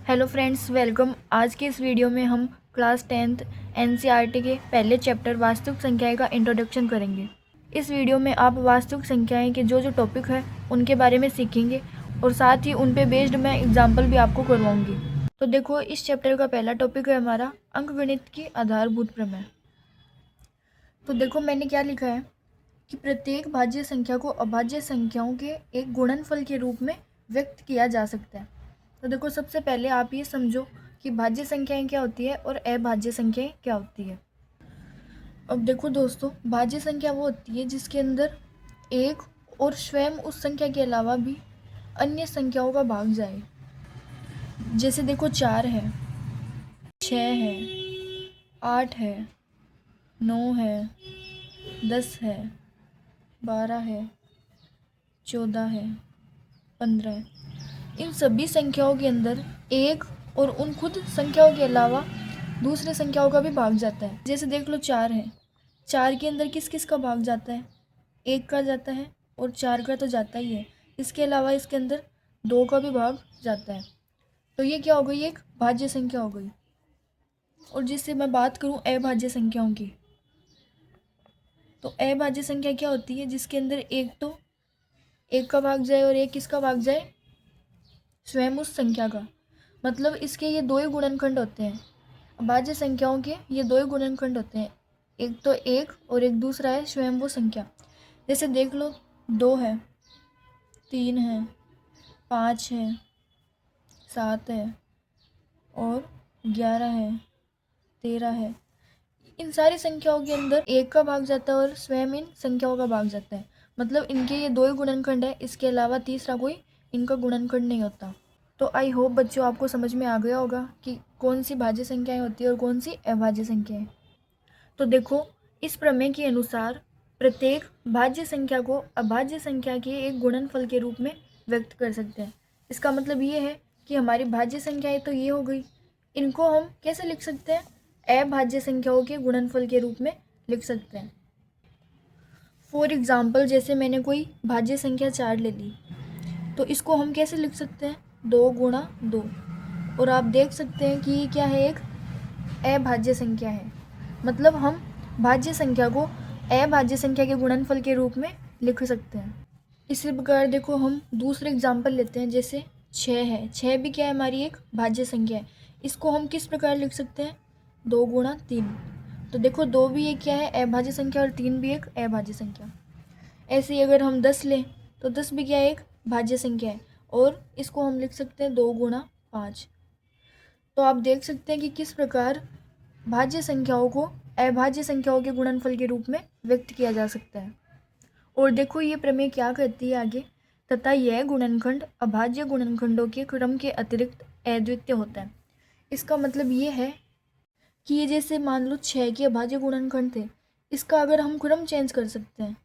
Hello friends, welcome. आज के इस वीडियो में हम क्लास 10th एनसीईआरटी के पहले चैप्टर वास्तविक संख्याएं का इंट्रोडक्शन करेंगे। इस वीडियो में आप वास्तविक संख्याएं के जो टॉपिक है उनके बारे में सीखेंगे और साथ ही उन पे बेस्ड मैं एग्जाम्पल भी आपको करवाऊंगी। तो देखो, इस चैप्टर का पहला टॉपिक है हमारा अंकगणित की आधारभूत प्रमेय। तो देखो, मैंने क्या लिखा है कि प्रत्येक भाज्य संख्या को अभाज्य संख्याओं के एक गुणनफल के रूप में व्यक्त किया जा सकता है। तो देखो, सबसे पहले आप ये समझो कि भाज्य संख्याएं क्या होती है और अभाज्य संख्याएं क्या होती है। अब देखो दोस्तों, भाज्य संख्या वो होती है जिसके अंदर एक और स्वयं उस संख्या के अलावा भी अन्य संख्याओं का भाग जाए। जैसे देखो, 4 है, 6 है, 8 है, 9 है, 10 है, 12 है, 14 है, 15 है। इन सभी संख्याओं के अंदर एक और उन खुद संख्याओं के अलावा दूसरे संख्याओं का भी भाग जाता है। जैसे देख लो, 4 है, 4 के अंदर किस किस का भाग जाता है? एक का जाता है और 4 का तो जाता ही है। इसके अलावा इसके अंदर 2 का भी भाग जाता है। तो ये क्या हो गई? एक भाज्य संख्या हो गई। और जिससे मैं बात करूं अभाज्य संख्याओं की, तो अभाज्य संख्या क्या होती है? जिसके अंदर एक तो एक का भाग जाए और एक किसका भाग जाए? स्वयं उस संख्या का। मतलब इसके ये दो ही गुणनखंड होते हैं। अभाज्य संख्याओं के ये दो ही गुणनखंड होते हैं, एक तो एक और एक दूसरा है स्वयं वो संख्या। जैसे देख लो, 2 है, 3 है, 5 है, 7 है और 11 है, 13 है। इन सारी संख्याओं के अंदर एक का भाग जाता है और स्वयं इन संख्याओं का भाग जाता है। मतलब इनके ये दो ही गुणनखंड है, इसके अलावा तीसरा कोई इनका गुणनखंड नहीं होता। तो आई होप बच्चों आपको समझ में आ गया होगा कि कौन सी भाज्य संख्याएं होती है और कौन सी अभाज्य संख्याएं। तो देखो, इस प्रमेय के अनुसार प्रत्येक भाज्य संख्या को अभाज्य संख्या के एक गुणनफल के रूप में व्यक्त कर सकते हैं। इसका मतलब ये है कि हमारी भाज्य संख्याएं तो ये हो गई, इनको हम कैसे लिख सकते हैं? अभाज्य संख्याओं के गुणनफल के रूप में लिख सकते हैं। फॉर एग्जाम्पल, जैसे मैंने कोई भाज्य संख्या 4 ले ली, तो इसको हम कैसे लिख सकते हैं? 2 गुणा 2। और आप देख सकते हैं कि ये क्या है? एक अभाज्य संख्या है। मतलब हम भाज्य संख्या को अभाज्य संख्या के गुणनफल के रूप में लिख सकते हैं। इसी प्रकार देखो, हम दूसरे एग्जाम्पल लेते हैं। जैसे 6 है, 6 भी क्या है? हमारी एक भाज्य संख्या है। इसको हम किस प्रकार लिख सकते हैं? 2 गुणा 3। तो देखो, 2 भी एक क्या है? अभाज्य संख्या, और 3 भी एक अभाज्य संख्या। ऐसे ही अगर हम 10 लें, तो 10 भी क्या है? एक भाज्य संख्या है और इसको हम लिख सकते हैं 2 गुणा 5। तो आप देख सकते हैं कि किस प्रकार भाज्य संख्याओं को अभाज्य संख्याओं के गुणनफल के रूप में व्यक्त किया जा सकता है। और देखो, ये प्रमेय क्या कहती है आगे? तथा यह गुणनखंड अभाज्य गुणनखंडों के क्रम के अतिरिक्त अद्वितीय होता है। इसका मतलब ये है कि ये जैसे मान लो 6 के अभाज्य गुणनखंड थे, इसका अगर हम क्रम चेंज कर सकते हैं,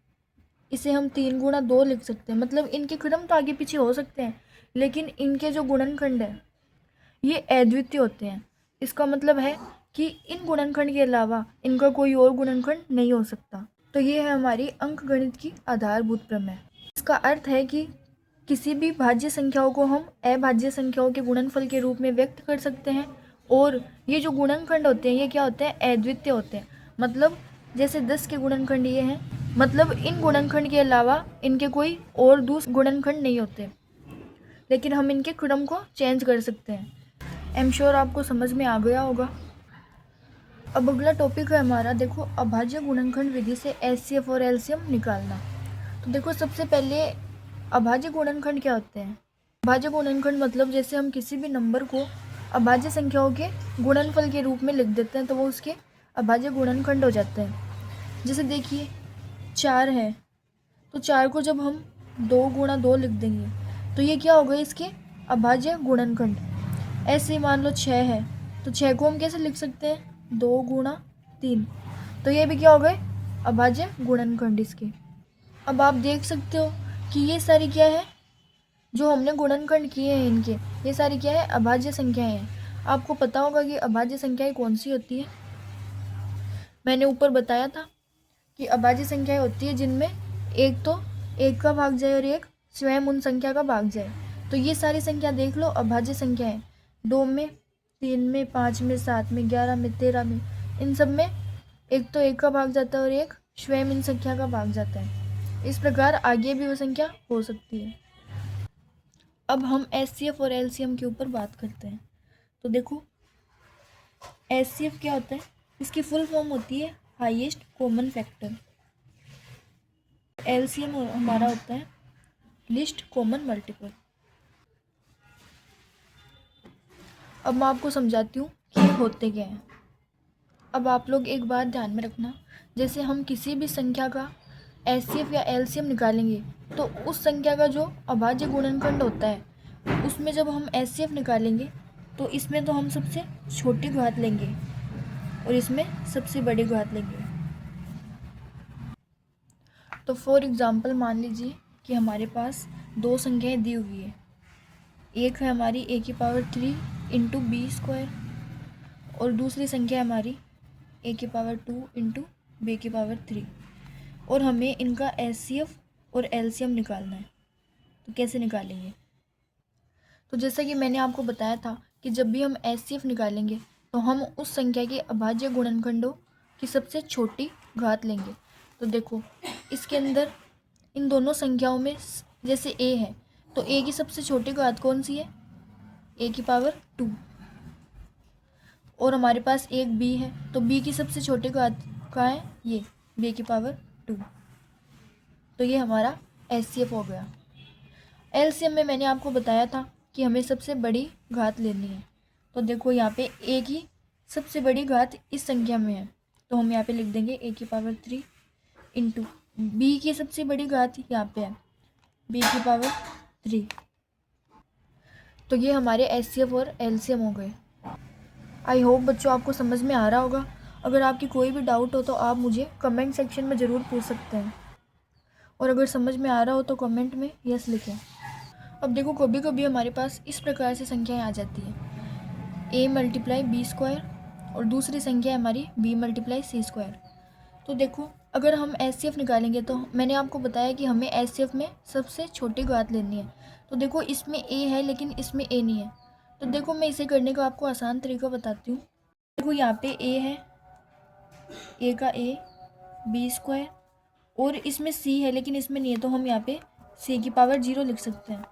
इसे हम 3 गुणा 2 लिख सकते हैं। मतलब इनके क्रम तो आगे पीछे हो सकते हैं, लेकिन इनके जो गुणनखंड है ये अद्वितीय होते हैं। इसका मतलब है कि इन गुणनखंड के अलावा इनका कोई और गुणनखंड नहीं हो सकता। तो ये है हमारी अंकगणित की आधारभूत प्रमेय। इसका अर्थ है कि किसी भी भाज्य संख्याओं को हम अभाज्य संख्याओं के गुणनफल के रूप में व्यक्त कर सकते हैं, और ये जो गुणनखंड होते हैं ये क्या होते हैं? अद्वितीय होते हैं। मतलब जैसे 10 के गुणनखंड ये हैं, मतलब इन गुणनखंड के अलावा इनके कोई और दूसरे गुणनखंड नहीं होते, लेकिन हम इनके क्रम को चेंज कर सकते हैं। आई एम श्योर आपको समझ में आ गया होगा। अब अगला टॉपिक है हमारा, देखो, अभाज्य गुणनखंड विधि से एचसीएफ और एलसीएम निकालना। तो देखो, सबसे पहले अभाज्य गुणनखंड क्या होते हैं? अभाज्य गुणनखंड मतलब जैसे हम किसी भी नंबर को अभाज्य संख्याओं के गुणनफल के रूप में लिख देते हैं तो वो उसके अभाज्य गुणनखंड हो जाते हैं। जैसे देखिए, 4 है, तो 4 को जब हम 2 गुणा 2 लिख देंगे तो ये क्या हो गए? इसके अभाज्य गुणनखंड। ऐसे ही मान लो 6 है, तो 6 को हम कैसे लिख सकते हैं? 2 गुणा 3। तो ये भी क्या हो गए? अभाज्य गुणनखंड इसके। अब आप देख सकते हो कि ये सारी क्या है? जो हमने गुणनखंड किए हैं इनके, ये सारी क्या है? अभाज्य संख्याएं हैं। आपको पता होगा कि अभाज्य संख्याएं कौन सी होती है। मैंने ऊपर बताया था कि अभाज्य संख्याएं होती है जिनमें एक तो एक का भाग जाए और एक स्वयं उन संख्या का भाग जाए। तो ये सारी संख्या देख लो अभाज्य संख्या है। 2 में, 3 में, 5 में, 7 में, 11 में, 13 में, इन सब में एक तो 1 का भाग जाता है और एक स्वयं इन संख्या का भाग जाता है। इस प्रकार आगे भी वो संख्या हो सकती है। अब हम एचसीएफ और एलसीएम के ऊपर बात करते हैं। तो देखो एचसीएफ क्या होता है, इसकी फुल फॉर्म होती है हाईएस्ट कॉमन फैक्टर। एलसीएम हमारा होता है लिस्ट कॉमन मल्टीपल। अब मैं आपको समझाती हूँ कि ये होते क्या हैं। अब आप लोग एक बात ध्यान में रखना, जैसे हम किसी भी संख्या का एचसीएफ या एलसीएम निकालेंगे तो उस संख्या का जो अभाज्य गुणनखंड होता है उसमें जब हम एचसीएफ निकालेंगे तो इसमें तो हम सबसे छोटी घात लेंगे और इसमें सबसे बड़ी घात लेंगे। तो फॉर एग्ज़ाम्पल मान लीजिए कि हमारे पास 2 संख्याएं दी हुई है। एक है हमारी a³ इंटू बी स्क्वायर और दूसरी संख्या हमारी a² इंटू b³ और हमें इनका एचसीएफ और एलसीएम निकालना है। तो कैसे निकालेंगे? तो जैसा कि मैंने आपको बताया था कि जब भी हम एचसीएफ निकालेंगे तो हम उस संख्या के अभाज्य गुणनखंडों की सबसे छोटी घात लेंगे। तो देखो इसके अंदर इन दोनों संख्याओं में जैसे a है तो a की सबसे छोटी घात कौन सी है? a² और हमारे पास एक b है तो b की सबसे छोटी घात कहाँ है? ये b²। तो ये हमारा एचसीएफ हो गया। एलसीएम में मैंने आपको बताया था कि हमें सबसे बड़ी घात लेनी है। तो देखो यहाँ पे a की सबसे बड़ी घात इस संख्या में है तो हम यहाँ पे लिख देंगे a³ इंटू b की सबसे बड़ी घात यहाँ पे है b³। तो ये हमारे एचसीएफ और एलसीएम हो गए। आई होप बच्चों आपको समझ में आ रहा होगा। अगर आपकी कोई भी डाउट हो तो आप मुझे कमेंट सेक्शन में ज़रूर पूछ सकते हैं और अगर समझ में आ रहा हो तो कमेंट में यस लिखें। अब देखो कभी कभी हमारे पास इस प्रकार से संख्याएं आ जाती हैं a × b² और दूसरी संख्या है हमारी b × c²। तो देखो अगर हम एचसीएफ निकालेंगे तो मैंने आपको बताया कि हमें एचसीएफ में सबसे छोटी घात लेनी है। तो देखो इसमें a है लेकिन इसमें a नहीं है। तो देखो मैं इसे करने का आपको आसान तरीका बताती हूँ। देखो यहाँ पे a है, a का a, b² और इसमें c है लेकिन इसमें नहीं है तो हम यहाँ पे c⁻0 लिख सकते हैं।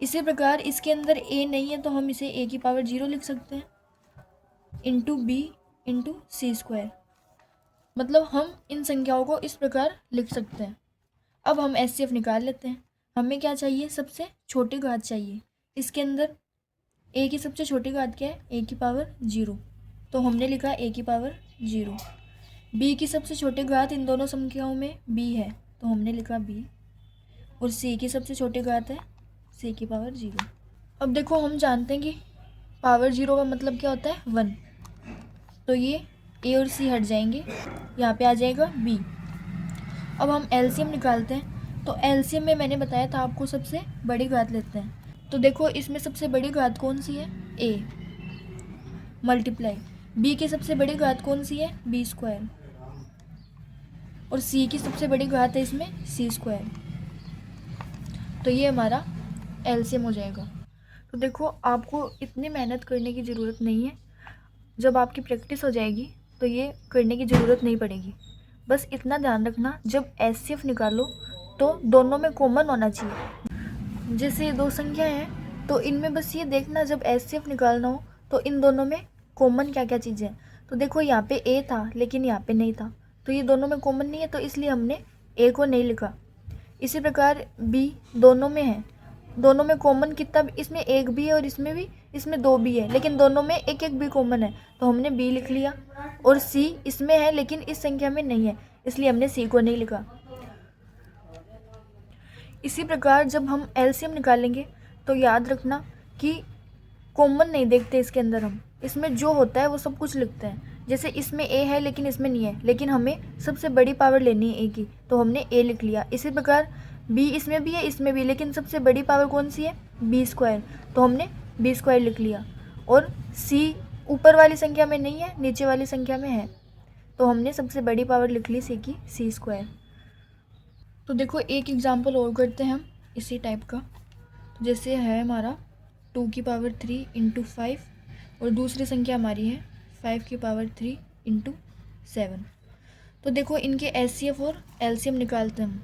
इसी प्रकार इसके अंदर a नहीं है तो हम इसे a⁻0 लिख सकते हैं इंटू b इंटू c²। मतलब हम इन संख्याओं को इस प्रकार लिख सकते हैं। अब हम एचसीएफ निकाल लेते हैं। हमें क्या चाहिए? सबसे छोटी घात चाहिए। इसके अंदर a की सबसे छोटी घात क्या है? a⁻0 तो हमने लिखा a⁻0। b की सबसे छोटी घात इन दोनों संख्याओं में b है तो हमने लिखा b और c की सबसे छोटी घात है c⁻0। अब देखो हम जानते हैं कि पावर 0 का मतलब क्या होता है? 1। तो ये a और c हट जाएंगे, यहाँ पे आ जाएगा b। अब हम एलसीएम निकालते हैं। तो एलसीएम में मैंने बताया था आपको सबसे बड़ी घात लेते हैं। तो देखो इसमें सबसे बड़ी घात कौन सी है? a मल्टीप्लाई b की सबसे बड़ी घात कौन सी है? b² और c की सबसे बड़ी घात है इसमें c²। तो ये हमारा एलसीएम हो जाएगा। तो देखो आपको इतनी मेहनत करने की ज़रूरत नहीं है। जब आपकी प्रैक्टिस हो जाएगी तो ये करने की ज़रूरत नहीं पड़ेगी। बस इतना ध्यान रखना जब एचसीएफ निकालो तो दोनों में कॉमन होना चाहिए। जैसे ये 2 संख्या हैं तो इनमें बस ये देखना जब एचसीएफ निकालना हो तो इन दोनों में कॉमन क्या क्या चीज़ें हैं। तो देखो यहाँ पे a था लेकिन यहाँ पे नहीं था तो ये दोनों में कॉमन नहीं है तो इसलिए हमने a को नहीं लिखा। इसी प्रकार b दोनों में है, दोनों में कॉमन कितना? इसमें एक b है और इसमें भी, इसमें 2 b है लेकिन दोनों में एक एक b कॉमन है तो हमने b लिख लिया। और c इसमें है लेकिन इस संख्या में नहीं है इसलिए हमने c को नहीं लिखा। इसी प्रकार जब हम एलसीएम निकालेंगे तो याद रखना कि कॉमन नहीं देखते इसके अंदर, हम इसमें जो होता है वो सब कुछ लिखते हैं। जैसे इसमें a है लेकिन इसमें नहीं है लेकिन हमें सबसे बड़ी पावर लेनी है a की तो हमने a लिख लिया। इसी प्रकार b इसमें भी है इसमें भी, लेकिन सबसे बड़ी पावर कौन सी है? b² तो हमने b² लिख लिया। और c ऊपर वाली संख्या में नहीं है, नीचे वाली संख्या में है तो हमने सबसे बड़ी पावर लिख ली c की c²। तो देखो एक एग्जाम्पल और करते हैं हम इसी टाइप का। जैसे है हमारा 2 की पावर 3 इंटू 5 और दूसरी संख्या हमारी है 5 की पावर 3 इंटू 7। तो देखो इनके एचसीएफ और एलसीएम निकालते हैं हम।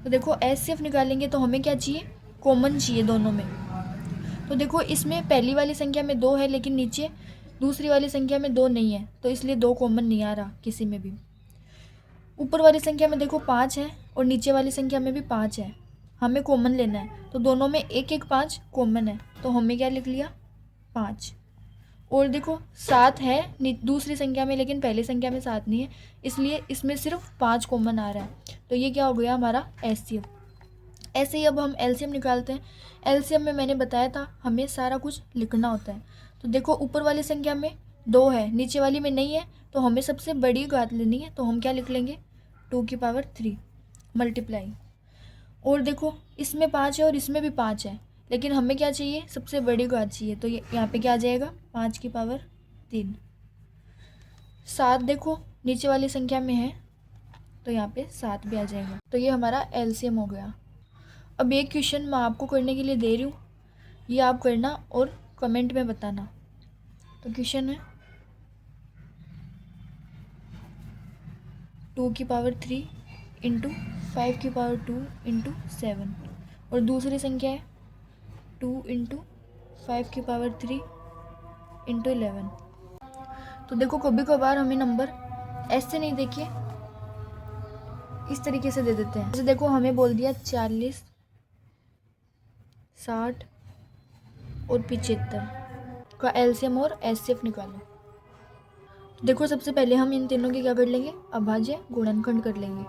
तो देखो एचसीएफ निकालेंगे तो हमें क्या चाहिए, कॉमन चाहिए दोनों में। तो देखो इसमें पहली वाली संख्या में 2 है लेकिन नीचे दूसरी वाली संख्या में 2 नहीं है, तो इसलिए 2 कॉमन नहीं आ रहा किसी में भी। ऊपर वाली संख्या में देखो 5 है और नीचे वाली संख्या में भी 5 है, हमें कॉमन लेना है। तो दोनों में एक एक 5 कॉमन है, तो हमने क्या लिख लिया 5। और देखो 7 है दूसरी संख्या में लेकिन पहली संख्या में 7 नहीं है, इसलिए इसमें सिर्फ 5 कॉमन आ रहा है। तो ये क्या हो गया हमारा एचसीएफ। ऐसे ही अब हम एलसीएम निकालते हैं। एलसीएम में मैंने बताया था हमें सारा कुछ लिखना होता है। तो देखो ऊपर वाली संख्या में 2 है, नीचे वाली में नहीं है, तो हमें सबसे बड़ी घात लेनी है। तो हम क्या लिख लेंगे 2 की पावर 3 मल्टीप्लाई। और देखो इसमें 5 है और इसमें भी 5 है, लेकिन हमें क्या चाहिए, सबसे बड़ी घात चाहिए। तो ये यहाँ पे क्या आ जाएगा 5 की पावर 3। 7 देखो नीचे वाली संख्या में है, तो यहाँ पे 7 भी आ जाएगा। तो ये हमारा एलसीएम हो गया। अब एक क्वेश्चन मैं आपको करने के लिए दे रही हूँ, ये आप करना और कमेंट में बताना। तो क्वेश्चन है 2 की पावर 3 इंटू 5 की पावर 2 इंटू 7 और दूसरी संख्या है 2 इंटू 5 की पावर 3 इंटू 11। तो देखो कभी कभार हमें नंबर ऐसे नहीं देखिए, इस तरीके से दे देते हैं। जैसे देखो हमें बोल दिया 40, 60 और 75 का एलसीएम और एचसीएफ निकालो। तो देखो सबसे पहले हम इन तीनों के क्या कर लेंगे, अभाज्य गुणनखंड कर लेंगे।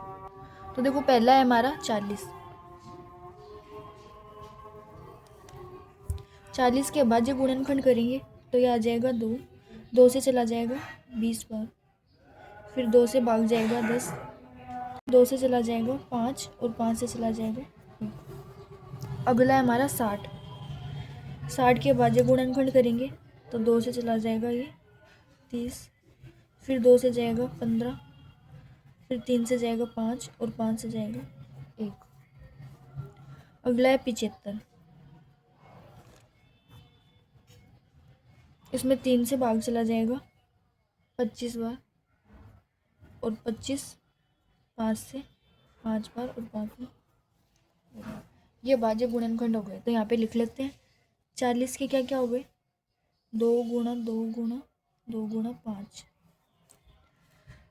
तो देखो पहला है हमारा 40, 40 के अभाज्य गुणनखंड करेंगे तो ये आ जाएगा 2, 2 से चला जाएगा 20 बार, फिर 2 से भाग जाएगा 10, 2 से चला जाएगा 5 और 5 से चला जाएगा 1। अगला है हमारा 60, 60 के अभाज्य गुणनखंड करेंगे तो 2 से चला जाएगा ये 30, फिर 2 से जाएगा 15, फिर 3 से जाएगा 5 और 5 से जाएगा 1। अगला है 75, इसमें 3 से भाग चला जाएगा 25 बार और 25 5 से 5 बार और 5 में। ये भाज्य गुणनखंड हो गए, तो यहाँ पे लिख लेते हैं 40 के क्या क्या हो गए 2 गुणा 2 गुणा 2 गुणा 5।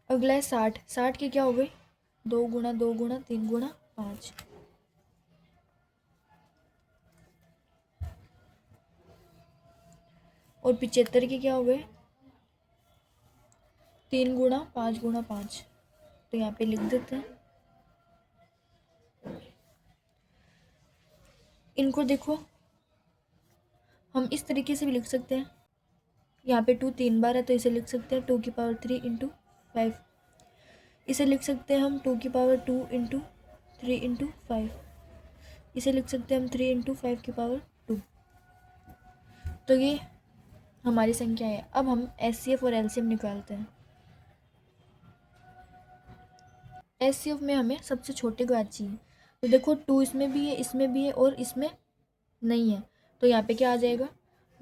अगला है 60, 60 के क्या हो गए 2 गुणा 2 गुणा 3 गुणा 5। और 75 के क्या हो गए 3 गुणा 5 गुणा 5। तो यहाँ पे लिख देते हैं। इनको देखो हम इस तरीके से भी लिख सकते हैं, यहाँ पे 2 3 बार है तो इसे लिख सकते हैं 2 की पावर 3 इंटू 5। इसे लिख सकते हैं हम 2 की पावर 2 इंटू 3 इंटू 5। इसे लिख सकते हैं हम 3 इंटू 5 की पावर 2। तो ये हमारी संख्या है। अब हम एचसीएफ और एलसीएम निकालते हैं। एचसीएफ में हमें सबसे छोटी घात चाहिए। तो देखो 2 इसमें भी है, इसमें भी है और इसमें नहीं है, तो यहाँ पे क्या आ जाएगा,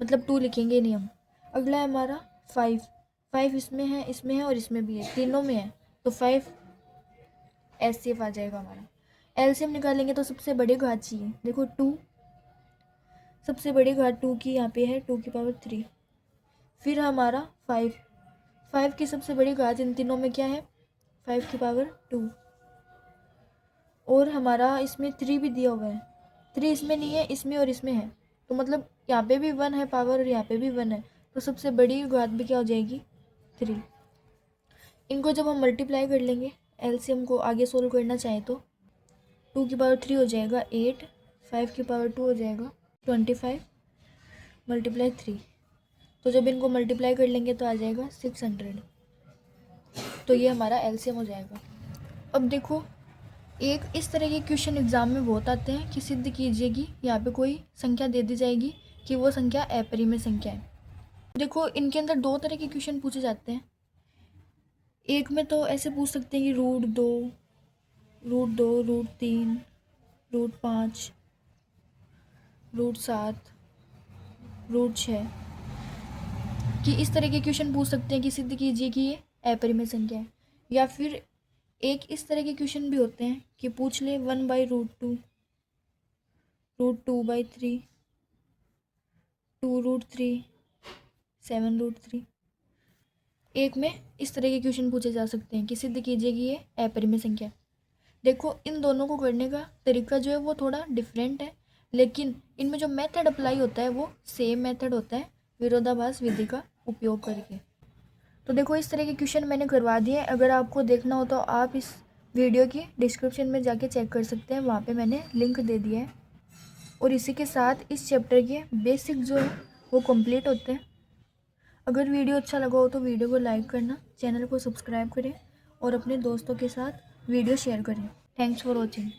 मतलब 2 लिखेंगे नहीं हम। अगला है हमारा 5, 5 इसमें है और इसमें भी है, तीनों में है, तो 5 एचसीएफ आ जाएगा हमारा। एलसीएम निकालेंगे तो सबसे बड़ी घात चाहिए। देखो 2, सबसे बड़ी घात 2 की यहाँ पे है 2 की पावर 3। फिर हमारा 5, 5 की सबसे बड़ी घात इन तीनों में क्या है 5 की पावर 2। और हमारा इसमें 3 भी दिया हुआ है, 3 इसमें नहीं है, इसमें और इसमें है, तो मतलब यहाँ पे भी 1 है पावर और यहाँ पे भी 1 है, तो सबसे बड़ी घात भी क्या हो जाएगी 3। इनको जब हम मल्टीप्लाई कर लेंगे, एलसीएम को आगे सोल्व करना चाहें तो 2 की पावर 3 हो जाएगा 8, 5 की पावर 2 हो जाएगा 25 मल्टीप्लाई 3। तो जब इनको मल्टीप्लाई कर लेंगे तो आ जाएगा 600। तो ये हमारा एलसीएम हो जाएगा। अब देखो एक इस तरह के क्वेश्चन एग्जाम में बहुत आते हैं कि सिद्ध कीजिए कि यहाँ पे कोई संख्या दे दी जाएगी कि वो संख्या अपरिमेय संख्या है। देखो इनके अंदर 2 तरह के क्वेश्चन पूछे जाते हैं। एक में तो ऐसे पूछ सकते हैं कि √2, √2, √3, √5, √7, √6 कि इस तरह के क्वेश्चन पूछ सकते हैं कि सिद्ध कीजिए कि ये अपरिमेय संख्या है। या फिर एक इस तरह के क्वेश्चन भी होते हैं कि पूछ ले 1/√2, √2/3, 2√3, 7√3। एक में इस तरह के क्वेश्चन पूछे जा सकते हैं कि सिद्ध कीजिए कि ये अपरिमेय संख्या है। देखो इन दोनों को करने का तरीका जो है वो थोड़ा डिफरेंट है, लेकिन इनमें जो मेथड अप्लाई होता है वो सेम मेथड होता है, विरोधाभास विधि का उपयोग करके। तो देखो इस तरह के क्वेश्चन मैंने करवा दिए हैं। अगर आपको देखना हो तो आप इस वीडियो की डिस्क्रिप्शन में जाके चेक कर सकते हैं, वहाँ पे मैंने लिंक दे दिया है। और इसी के साथ इस चैप्टर के बेसिक जो है वो कंप्लीट होते हैं। अगर वीडियो अच्छा लगा हो तो वीडियो को लाइक करना, चैनल को सब्सक्राइब करें और अपने दोस्तों के साथ वीडियो शेयर करें। Thanks for watching.